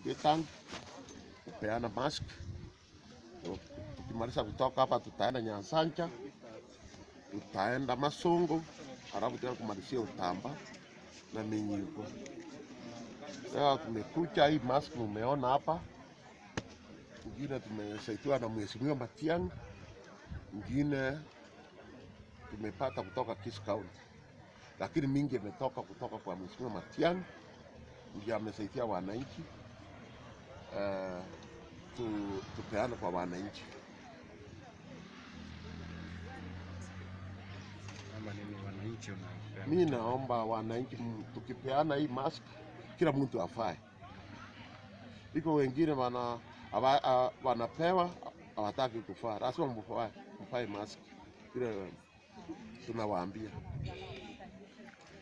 Wetang kupeana mask. Tukimaliza kutoka hapa tutaenda Nyansancha, tutaenda Masongo, halafu tena kumalizia Utamba na Minyiko. Leo tumekuja hii mask umeona hapa. Ingine tumesaidiwa na Mheshimiwa Matiang'i, ingine tumepata kutoka Kisii County. Lakini mingi imetoka kutoka kwa Mheshimiwa Matiang'i, ndiye amesaidia wananchi tupeane kwa wananchi. Mimi naomba wananchi tukipeana hii mask kila mtu afae. Iko wengine wanapewa hawataki kufaa. Lazima mfae mask. Kile tunawaambia.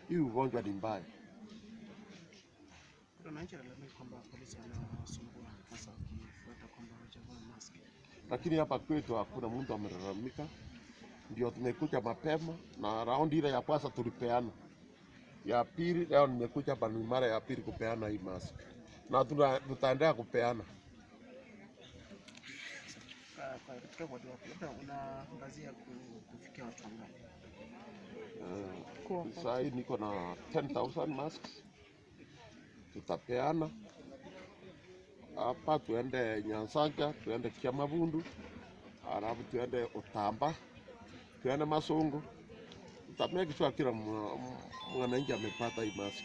Hii ugonjwa ni mbaya. Lakini hapa kwetu hakuna mtu amelalamika. Ndio tumekuja mapema na raundi ile ya kwanza tulipeana. Ya pili leo nimekuja hapa ni mara ya pili kupeana hii mask. Na tutaendelea kupeana. Unaangazia kufikia watu wangapi? Sasa hii niko na 10,000 masks. Tutapeana hapa, tuende Nyansancha, tuende Kiamabundu, halafu tuende Utamba, tuende Masongo. Tutamake sure kila mwananchi amepata hii mask.